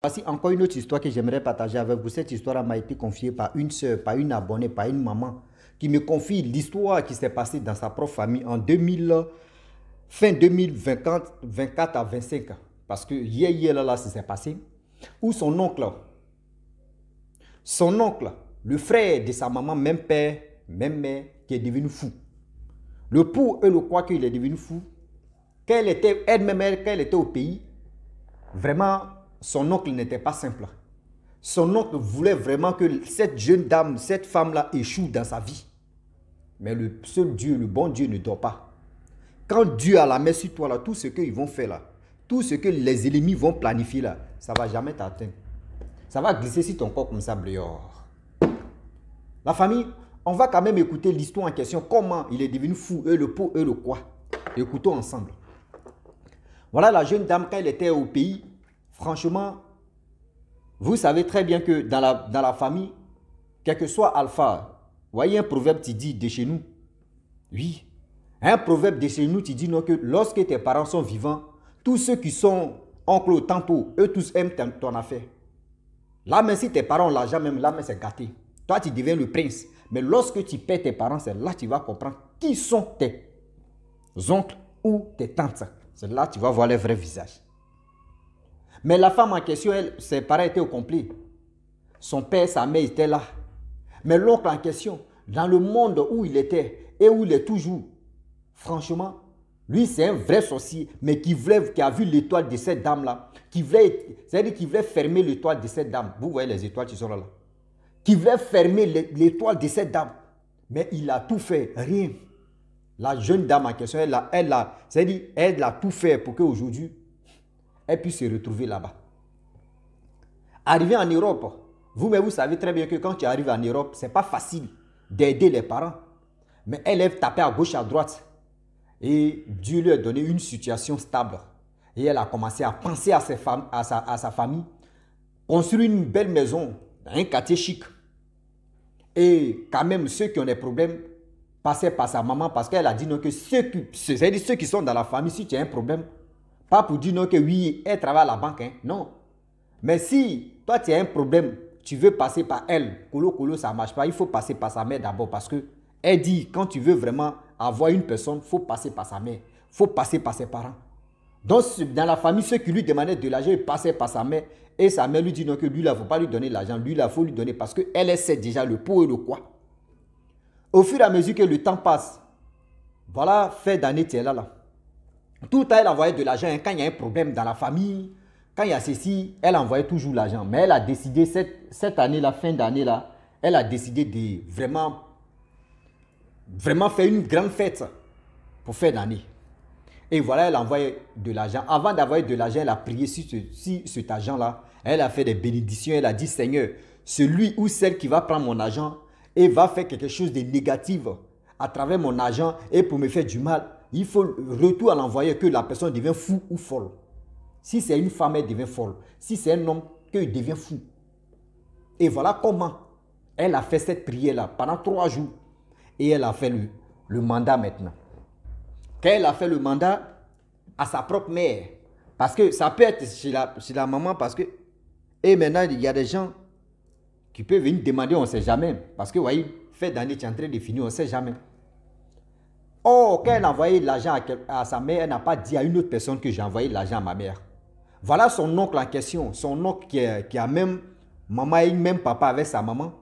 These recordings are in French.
Voici encore une autre histoire que j'aimerais partager avec vous. Cette histoire m'a été confiée par une soeur, par une abonnée, par une maman qui me confie l'histoire qui s'est passée dans sa propre famille en 2000, fin 2024 à 25. Parce que hier là, ça s'est passé. Où son oncle, le frère de sa maman, même père, même mère, qui est devenu fou. Le pour et le quoi qu'il est devenu fou. Qu'elle était elle-même, qu'elle était au pays, vraiment, son oncle n'était pas simple. Son oncle voulait vraiment que cette jeune dame, cette femme-là échoue dans sa vie. Mais le seul Dieu, le bon Dieu ne dort pas. Quand Dieu a la main sur toi, là, tout ce qu'ils vont faire là, tout ce que les ennemis vont planifier là, ça ne va jamais t'atteindre. Ça va glisser sur ton corps comme ça, bléor. La famille, on va quand même écouter l'histoire en question, comment il est devenu fou, et le pot, et le quoi. Écoutons ensemble. Voilà la jeune dame, quand elle était au pays, franchement, vous savez très bien que dans la famille, quel que soit alpha, voyez un proverbe qui dit de chez nous. Oui, un proverbe de chez nous qui dit non, que lorsque tes parents sont vivants, tous ceux qui sont oncles ou tantes, eux tous aiment ton affaire. Là, même si tes parents ont l'argent, même là, mais c'est gâté. Toi, tu deviens le prince. Mais lorsque tu perds tes parents, c'est là que tu vas comprendre qui sont tes oncles ou tes tantes. C'est là que tu vas voir leur vrai visage. Mais la femme en question, elle, ses parents étaient au complet. Son père, sa mère étaient là. Mais l'oncle en question, dans le monde où il était et où il est toujours, franchement, lui, c'est un vrai sorcier, mais qui a vu l'étoile de cette dame-là. C'est-à-dire qu'il voulait fermer l'étoile de cette dame. Vous voyez les étoiles qui sont là. Qui voulait fermer l'étoile de cette dame. Mais il a tout fait, rien. La jeune dame en question, elle a tout fait pour qu'aujourd'hui, elle puisse se retrouver là-bas. Arrivé en Europe, vous savez très bien que quand tu arrives en Europe, ce n'est pas facile d'aider les parents. Mais elle est tapée à gauche, à droite. Et Dieu lui a donné une situation stable. Et elle a commencé à penser à sa famille, construire une belle maison, un quartier chic. Et quand même, ceux qui ont des problèmes passaient par sa maman parce qu'elle a dit non que ceux qui sont dans la famille, si tu as un problème, pas pour dire non que oui, elle travaille à la banque, hein, non. Mais si toi tu as un problème, tu veux passer par elle, colo, ça ne marche pas, il faut passer par sa mère d'abord parce que elle dit quand tu veux vraiment avoir une personne, il faut passer par sa mère, il faut passer par ses parents. Donc dans la famille, ceux qui lui demandaient de l'argent, ils passaient par sa mère et sa mère lui dit non que lui, il ne faut pas lui donner l'argent, lui, il faut lui donner parce qu'elle sait déjà le pour et le quoi. Au fur et à mesure que le temps passe, voilà, fait d'année, tu es là. Tout le temps, elle envoyait de l'argent. Quand il y a un problème dans la famille, quand il y a ceci, elle envoyait toujours l'argent. Mais elle a décidé, cette année-là, fin d'année-là, elle a décidé de vraiment faire une grande fête pour faire d'année. Et voilà, elle a envoyé de l'argent. Avant d'envoyer de l'argent, elle a prié sur cet argent-là. Elle a fait des bénédictions. Elle a dit, Seigneur, celui ou celle qui va prendre mon argent et va faire quelque chose de négatif à travers mon argent et pour me faire du mal, il faut retour à l'envoyer que la personne devient fou ou folle. Si c'est une femme, elle devient folle. Si c'est un homme, qu'il devient fou. Et voilà comment elle a fait cette prière-là pendant 3 jours. Et elle a fait le mandat maintenant. Quand elle a fait le mandat à sa propre mère, parce que ça peut être chez la maman, parce que, et maintenant, il y a des gens qui peuvent venir demander, on ne sait jamais. Parce que, vous voyez, fait d'année, tu es en train de finir, on ne sait jamais. Or, quand elle a envoyé l'argent à sa mère, elle n'a pas dit à une autre personne que j'ai envoyé l'argent à ma mère. Voilà son oncle en question, son oncle qui a même maman et même papa avec sa maman,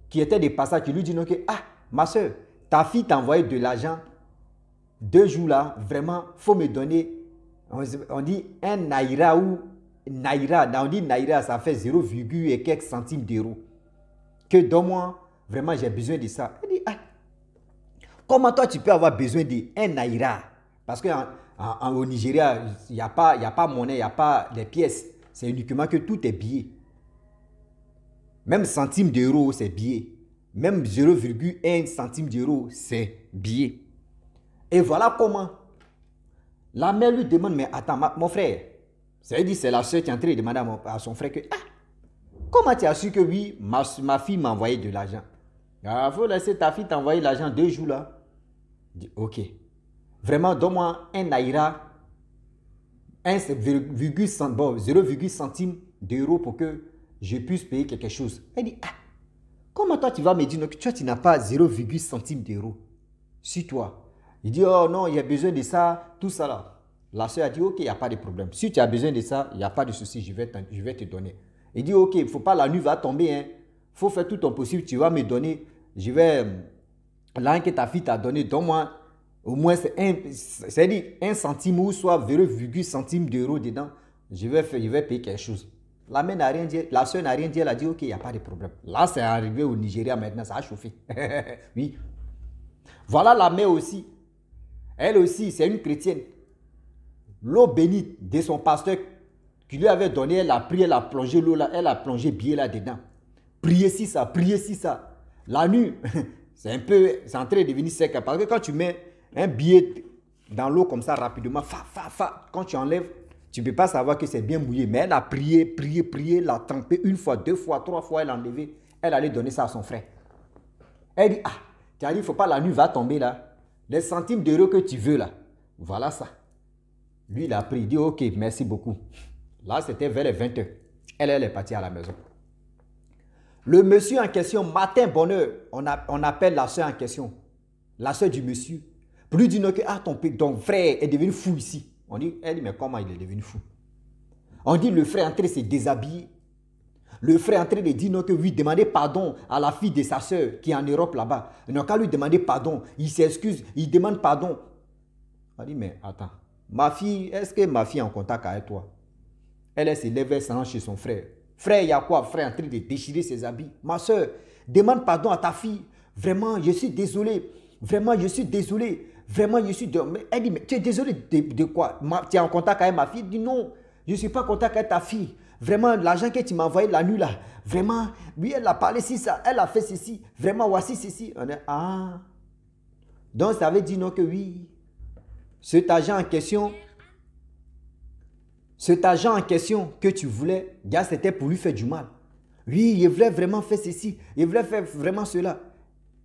qui était des passages qui lui dit que, ah, ma soeur, ta fille t'a envoyé de l'argent 2 jours là, vraiment, il faut me donner, on dit un naira ou naira, on dit naira, ça fait 0, et quelques centimes d'euros. Que donne-moi, vraiment, j'ai besoin de ça. Elle dit, ah, comment toi tu peux avoir besoin d'un naira? Parce qu'au Nigeria, il n'y a pas monnaie, il n'y a pas les pièces. C'est uniquement que tout est billet. Même centime d'euro, c'est billet. Même 0,1 centime d'euro, c'est billet. Et voilà comment. La mère lui demande, mais attends, mon frère, c'est la soeur qui est en train de demander à son frère que, ah, comment tu as su que oui, ma fille m'a envoyé de l'argent? Il faut laisser ta fille t'envoyer l'argent 2 jours là. Dit, ok. Vraiment, donne-moi un naira, 0,1 centime d'euros pour que je puisse payer quelque chose. Elle dit, ah, comment toi tu vas me dire que toi tu n'as pas 0,1 centime d'euros sur toi? Il dit, oh non, il y a besoin de ça, tout ça là. La soeur a dit, ok, il n'y a pas de problème. Si tu as besoin de ça, il n'y a pas de souci, je vais te donner. Il dit, ok, il ne faut pas, la nuit va tomber, hein. Il faut faire tout ton possible, tu vas me donner, je vais, là que ta fille t'a donné, donne-moi au moins, c'est-à-dire 1 centime ou soit 0,1 centime d'euros dedans, je vais payer quelque chose. La mère n'a rien dit, la soeur n'a rien dit, elle a dit, ok, il n'y a pas de problème. Là, c'est arrivé au Nigeria maintenant, ça a chauffé. Oui. Voilà la mère aussi. Elle aussi, c'est une chrétienne. L'eau bénite de son pasteur qui lui avait donné, elle a pris, elle a plongé l'eau là, elle a plongé bien là-dedans. Priez si ça, priez si ça. La nuit, c'est en train de devenir sec. Parce que quand tu mets un billet dans l'eau comme ça rapidement, quand tu enlèves, tu ne peux pas savoir que c'est bien mouillé. Mais elle a prié, prié, prié, l'a trempé 1 fois, 2 fois, 3 fois, elle a enlevé. Elle allait donner ça à son frère. Elle dit, ah, tu as dit, il ne faut pas, la nuit va tomber là. Les centimes d'euros que tu veux là, voilà ça. Lui, il a pris, il dit, ok, merci beaucoup. Là, c'était vers les 20 h. Elle est partie à la maison. Le monsieur en question, matin, bonne heure, on appelle la soeur en question, la soeur du monsieur, pour lui dire que ah, ton frère est devenu fou ici. Elle dit, mais comment il est devenu fou? On dit, le frère est en train de se déshabiller. Le frère est en train de dire non, que oui, demander pardon à la fille de sa soeur qui est en Europe là-bas. Il n'a qu'à lui demander pardon. Il s'excuse, il demande pardon. On dit, mais attends, ma fille, est-ce que ma fille est en contact avec toi? Elle se lève, elle s'en chez son frère. Frère, il y a quoi? Frère en train de déchirer ses habits. Ma soeur, demande pardon à ta fille. Vraiment, je suis désolé. Vraiment, je suis désolé. Vraiment, je suis... Elle dit, mais tu es désolé de quoi? Tu es en contact avec ma fille? Elle dit, non, je ne suis pas en contact avec ta fille. Vraiment, l'argent que tu m'as envoyé la nuit là, vraiment, oui, elle a parlé si ça, elle a fait ceci. Vraiment, voici ceci. On est, ah. Donc, ça veut dire non que oui. Cet argent en question que tu voulais, c'était pour lui faire du mal. Oui, il voulait vraiment faire ceci. Il voulait faire vraiment cela.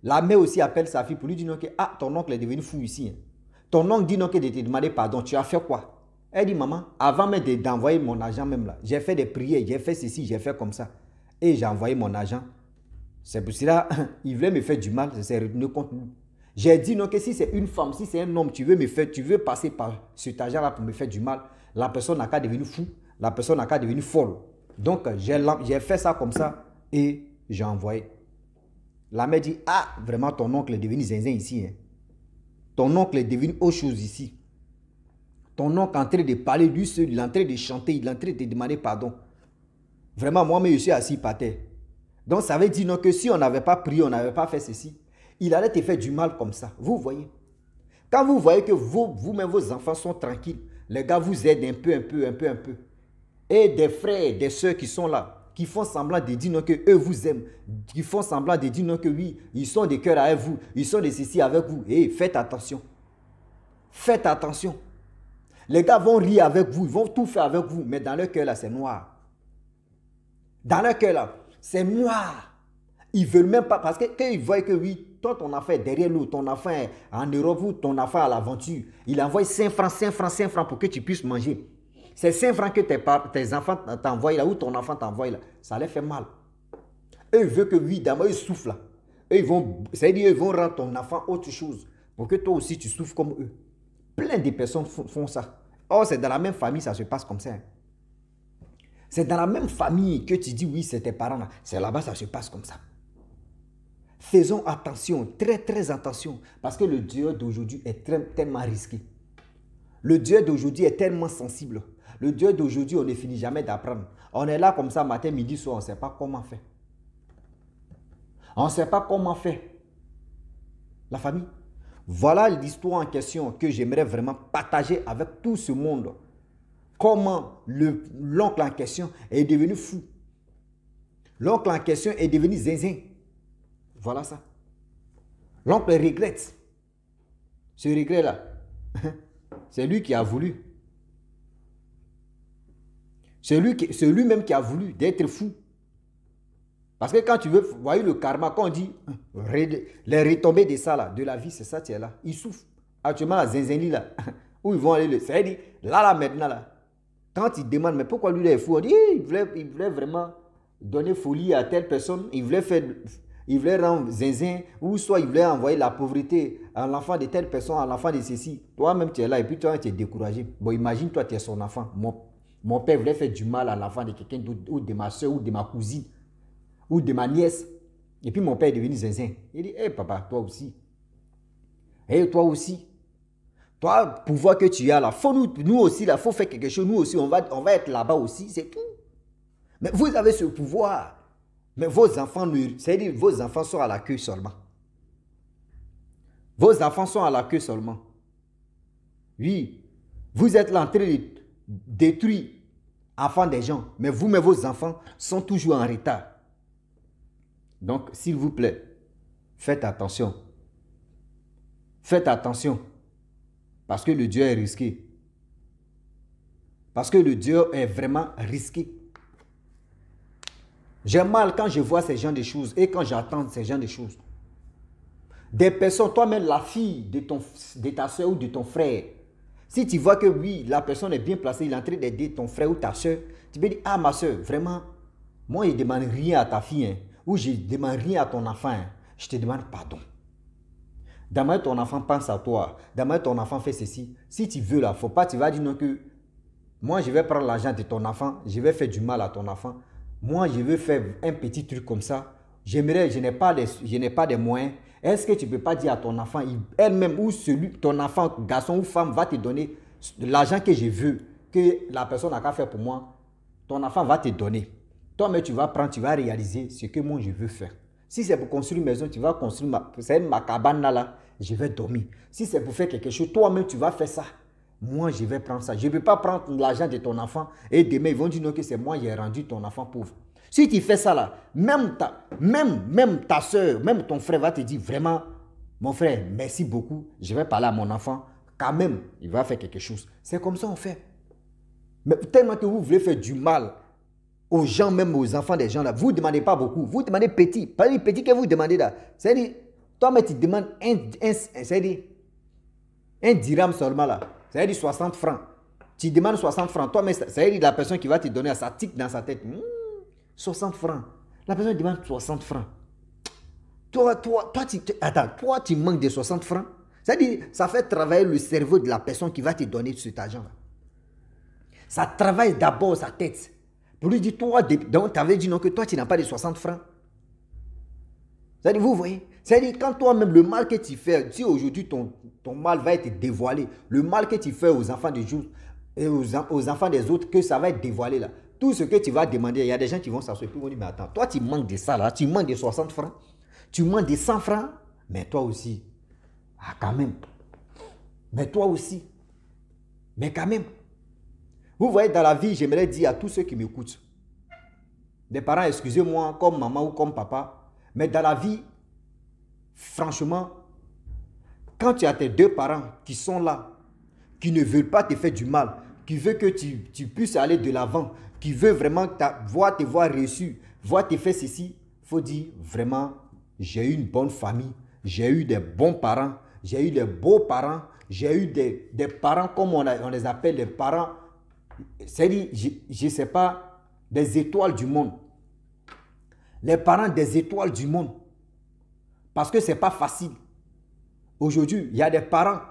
La mère aussi appelle sa fille pour lui dire non que ah, ton oncle est devenu fou ici. Ton oncle dit non que de te demander pardon. Tu as fait quoi? Elle dit, maman, avant même d'envoyer mon argent même là, j'ai fait des prières, j'ai fait ceci, j'ai fait comme ça. Et j'ai envoyé mon argent. C'est pour cela, il voulait me faire du mal, ça s'est retourné contre nous. J'ai dit non que si c'est une femme, si c'est un homme, tu veux passer par cet argent-là pour me faire du mal, la personne n'a qu'à devenir fou, la personne n'a qu'à devenir folle. Donc, j'ai fait ça comme ça et j'ai envoyé. La mère dit, ah, vraiment ton oncle est devenu zinzin ici. Hein. Ton oncle est devenu autre chose ici. Ton oncle est en train de parler, lui seul, il est en train de chanter, il est en train de demander pardon. Vraiment, moi-même, je suis assis par terre. Donc, ça veut dire non, que si on n'avait pas prié, on n'avait pas fait ceci, il allait te faire du mal comme ça. Vous voyez. Quand vous voyez que vous-même, vos enfants sont tranquilles, les gars vous aident un peu. Et des frères, des soeurs qui sont là, qui font semblant de dire non, que eux vous aiment, qui font semblant de dire non, que oui, ils sont de cœur avec vous, ils sont de ceci avec vous. Et faites attention. Faites attention. Les gars vont rire avec vous, ils vont tout faire avec vous, mais dans leur cœur là, c'est noir. Dans leur cœur là, c'est noir. Ils ne veulent même pas, parce que quand ils voient que oui, toi ton enfant est derrière nous, ton enfant est en Europe ou ton enfant à l'aventure, il envoie 5 francs pour que tu puisses manger. C'est 5 francs que tes enfants t'envoient là, ou ton enfant t'envoie là, ça les fait mal. Eux, ils veulent que oui, d'abord ils souffrent là. Eux, ils vont rendre ton enfant autre chose, pour que toi aussi tu souffres comme eux. Plein de personnes font ça. Or, c'est dans la même famille, ça se passe comme ça. C'est dans la même famille que tu dis, oui, c'est tes parents là. C'est là-bas, ça se passe comme ça. Faisons attention, très très attention, parce que le Dieu d'aujourd'hui est tellement risqué. Le Dieu d'aujourd'hui est tellement sensible. Le Dieu d'aujourd'hui, on ne finit jamais d'apprendre. On est là comme ça, matin, midi, soir, on ne sait pas comment faire. On ne sait pas comment faire. La famille. Voilà l'histoire en question que j'aimerais vraiment partager avec tout ce monde. Comment l'oncle en question est devenu fou. L'oncle en question est devenu zinzin. Voilà ça. L'oncle regrette. Ce regret-là, c'est lui qui a voulu. C'est lui-même qui a voulu d'être fou. Parce que quand tu veux, vous voyez le karma, quand on dit les retombées de ça, là, de la vie, c'est ça, tu es là. Ils souffrent. Actuellement, la zinzini, là, où ils vont aller, c'est-à-dire, là, maintenant, là, Quand il demande, mais pourquoi lui, il est fou? On dit, il voulait vraiment donner folie à telle personne. Il voulait rendre zinzin. Ou soit il voulait envoyer la pauvreté à l'enfant de telle personne, à l'enfant de ceci. Toi-même, tu es là et puis toi, tu es découragé. Bon, imagine, toi, tu es son enfant. Mon père voulait faire du mal à l'enfant de quelqu'un d'autre, ou de ma soeur, ou de ma cousine, ou de ma nièce. Et puis mon père est devenu zinzin. Il dit, hé papa, toi aussi. Hé toi aussi. Toi, pouvoir que tu as là, faut nous aussi, il faut faire quelque chose. Nous aussi, on va être là-bas aussi, c'est tout. Mais vous avez ce pouvoir. Mais vos enfants, c'est-à-dire vos enfants sont à la queue seulement. Vos enfants sont à la queue seulement. Oui, vous êtes là en train de détruire enfants des gens. Mais vos enfants sont toujours en retard. Donc, s'il vous plaît, faites attention. Faites attention. Parce que le Dieu est risqué. Parce que le Dieu est vraiment risqué. J'ai mal quand je vois ces gens de choses et quand j'entends ces gens de choses. Des personnes, toi-même la fille de ta soeur ou de ton frère, si tu vois que oui, la personne est bien placée, il est en train d'aider ton frère ou ta soeur, tu peux dire, ah ma soeur, vraiment, moi je ne demande rien à ta fille, hein, ou je ne demande rien à ton enfant, hein, je te demande pardon. Demain ton enfant pense à toi, demain ton enfant fait ceci. Si tu veux là, faut pas, tu vas dire non que moi je vais prendre l'argent de ton enfant, je vais faire du mal à ton enfant. Moi je veux faire un petit truc comme ça. J'aimerais, je n'ai pas des moyens. Est-ce que tu ne peux pas dire à ton enfant, elle-même ou ton enfant, garçon ou femme va te donner l'argent que je veux, que la personne n'a qu'à faire pour moi, ton enfant va te donner. Toi-même tu vas prendre, tu vas réaliser ce que moi je veux faire. Si c'est pour construire une maison, tu vas construire ma cabane là, je vais dormir. Si c'est pour faire quelque chose, toi-même tu vas faire ça. Moi, je vais prendre ça. Je ne peux pas prendre l'argent de ton enfant et demain, ils vont dire non, que c'est moi qui ai rendu ton enfant pauvre. Si tu fais ça là, même ta soeur, même ton frère va te dire vraiment, mon frère, merci beaucoup, je vais parler à mon enfant, quand même, il va faire quelque chose. C'est comme ça on fait. Mais tellement que vous voulez faire du mal aux gens, même aux enfants des gens là, vous ne demandez pas beaucoup, vous demandez petit. Pas les petits que vous demandez là. C'est-à-dire, toi-même tu demandes un dirham seulement là. C'est-à-dire 60 francs. Tu demandes 60 francs. Toi, mais c'est-à-dire la personne qui va te donner, ça tique dans sa tête. 60 francs. La personne demande 60 francs. Toi, tu manques de 60 francs. C'est-à-dire, ça fait travailler le cerveau de la personne qui va te donner cet argent-là. Ça travaille d'abord sa tête. Pour lui dire, toi, donc tu avais dit non que toi, tu n'as pas de 60 francs. C'est-à-dire, vous voyez, c'est-à-dire quand toi-même, le mal que tu fais, si aujourd'hui ton mal va être dévoilé, le mal que tu fais aux enfants des jours et aux enfants des autres, que ça va être dévoilé là. Tout ce que tu vas demander, il y a des gens qui vont s'asseoir et puis vont dire, mais attends, toi tu manques de ça là, tu manques de 60 francs, tu manques de 100 francs, mais toi aussi, ah quand même, mais toi aussi, mais quand même. Vous voyez, dans la vie, j'aimerais dire à tous ceux qui m'écoutent, des parents, excusez-moi, comme maman ou comme papa, mais dans la vie, franchement, quand tu as tes deux parents qui sont là, qui ne veulent pas te faire du mal, qui veulent que tu puisses aller de l'avant, qui veulent vraiment te voir réussir, voir te faire ceci, il faut dire vraiment, j'ai eu une bonne famille, j'ai eu des bons parents, j'ai eu des beaux parents, j'ai eu des parents comme on les appelle, des parents, c'est-à-dire, je ne sais pas, des étoiles du monde. Les parents des étoiles du monde. Parce que ce n'est pas facile. Aujourd'hui, il y a des parents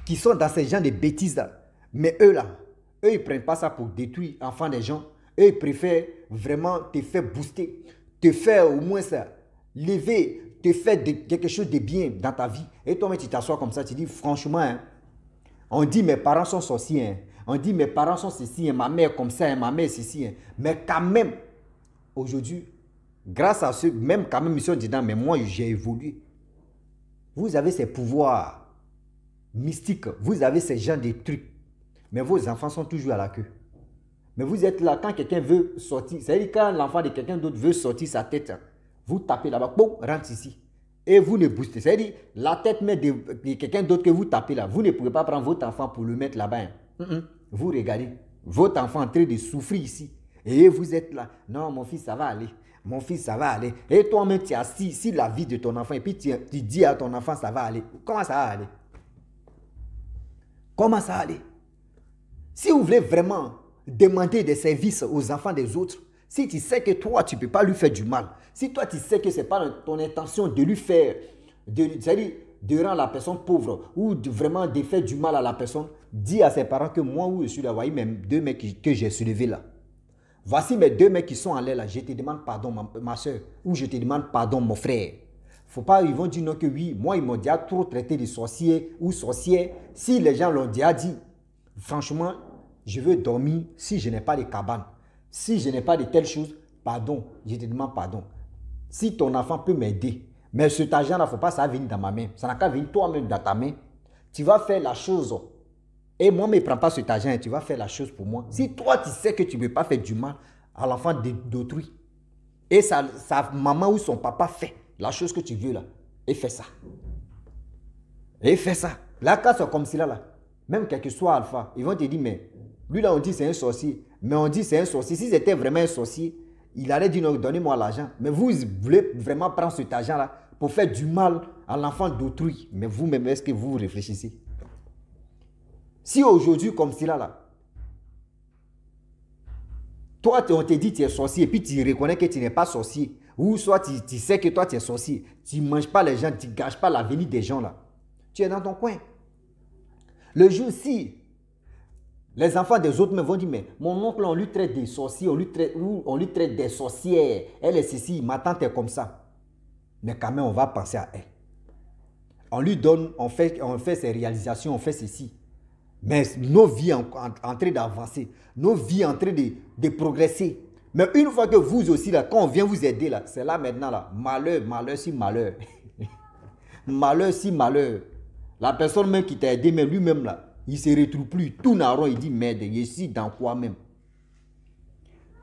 qui sont dans ces gens de bêtises là. Mais eux là, eux ils ne prennent pas ça pour détruire l'enfant des gens. Eux ils préfèrent vraiment te faire booster, te faire au moins ça, lever, te faire quelque chose de bien dans ta vie. Et toi-même tu t'assois comme ça, tu dis franchement, hein, on dit mes parents sont sorciers, hein, on dit mes parents sont ceci, hein, ma mère comme ça, hein, ma mère ceci. Hein. Mais quand même, aujourd'hui, grâce à ceux, même quand même ils sont dedans, mais moi j'ai évolué. Vous avez ces pouvoirs mystiques, vous avez ces genres de trucs, mais vos enfants sont toujours à la queue. Mais vous êtes là, quand quelqu'un veut sortir, c'est-à-dire quand l'enfant de quelqu'un d'autre veut sortir sa tête, vous tapez là-bas, boum, rentre ici. Et vous ne boostez. C'est-à-dire, la tête de quelqu'un d'autre que vous tapez là, vous ne pouvez pas prendre votre enfant pour le mettre là-bas. Hein. Vous regardez, votre enfant en train de souffrir ici. Et vous êtes là, non, mon fils, ça va aller. Mon fils, ça va aller. Et toi-même, tu es assis sur la vie de ton enfant et puis tu dis à ton enfant, ça va aller. Comment ça va aller? Comment ça va aller? Si vous voulez vraiment demander des services aux enfants des autres, si tu sais que toi, tu ne peux pas lui faire du mal, si toi, tu sais que ce n'est pas ton intention de lui faire, c'est-à-dire de rendre la personne pauvre ou vraiment de faire du mal à la personne, dis à ses parents que moi, où je suis là, voyez mes 2 mecs que j'ai soulevés là. Voici mes 2 mecs qui sont en l'air là. Je te demande pardon, ma soeur, ou je te demande pardon, mon frère. Faut pas, ils vont dire non que oui, moi, ils m'ont déjà trop traité de sorcier ou sorcière. Si les gens l'ont déjà dit, franchement, je veux dormir si je n'ai pas de cabane. Si je n'ai pas de telle chose, pardon, je te demande pardon. Si ton enfant peut m'aider, mais cet argent-là, il ne faut pas ça venir dans ma main. Ça n'a qu'à venir toi-même dans ta main. Tu vas faire la chose. Et moi, ne prends pas cet argent et tu vas faire la chose pour moi. Si toi, tu sais que tu ne veux pas faire du mal à l'enfant d'autrui, et sa maman ou son papa fait la chose que tu veux là, et fais ça. Et fais ça. Là, quand c'est comme cela là, même quel que soit Alpha, ils vont te dire, mais lui là, on dit c'est un sorcier. Mais on dit c'est un sorcier. Si c'était vraiment un sorcier, il allait dire, donnez-moi l'argent. Mais vous voulez vraiment prendre cet argent là pour faire du mal à l'enfant d'autrui. Mais vous-même, est-ce que vous réfléchissez? Si aujourd'hui, comme cela là, toi, on te dit que tu es sorcier et puis tu reconnais que tu n'es pas sorcier, ou soit tu sais que toi tu es sorcier, tu ne manges pas les gens, tu ne gâches pas l'avenir des gens là, tu es dans ton coin. Le jour si les enfants des autres me vont dire, mais mon oncle, on lui traite des sorciers, on lui traite des sorcières, elle est ceci, ma tante est comme ça. Mais quand même, on va penser à elle. On lui donne, on fait ses réalisations, on fait ceci. Mais nos vies en train d'avancer, nos vies en train de progresser. Mais une fois que vous aussi, là, quand on vient vous aider, là, c'est là maintenant, là, malheur, malheur si malheur. Malheur si malheur. La personne même qui t'a aidé, mais lui-même, là, il ne se retrouve plus. Tout n'a rien, il dit, merde, je suis dans quoi même?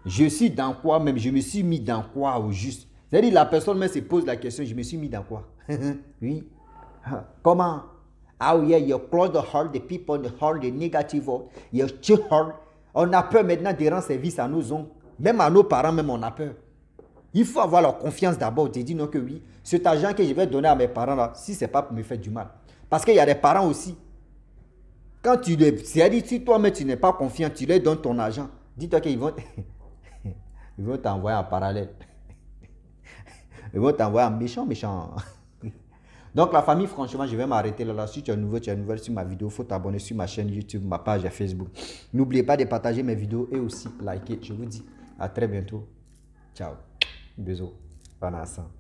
Je suis dans quoi même? Je me suis mis dans quoi au juste? C'est-à-dire, la personne même se pose la question, je me suis mis dans quoi? Oui. Comment? Oh yeah, you close the heart, the people, the heart, the negative heart, you chill heart. On a peur maintenant de rendre service à nos oncles. Même à nos parents, même on a peur. Il faut avoir leur confiance d'abord. Tu dis non que oui, cet argent que je vais donner à mes parents là, si ce n'est pas pour me faire du mal. Parce qu'il y a des parents aussi. Quand tu les... C'est-à-dire, si toi-même tu n'es pas confiant, tu leur donnes ton argent. Dis-toi qu'ils vont... ils vont t'envoyer en parallèle. Ils vont t'envoyer en méchant, méchant. Donc la famille, franchement, je vais m'arrêter là. Si tu es nouveau, sur ma vidéo, il faut t'abonner sur ma chaîne YouTube, ma page Facebook. N'oubliez pas de partager mes vidéos et aussi liker. Je vous dis à très bientôt. Ciao. Bisous. Bon ensemble.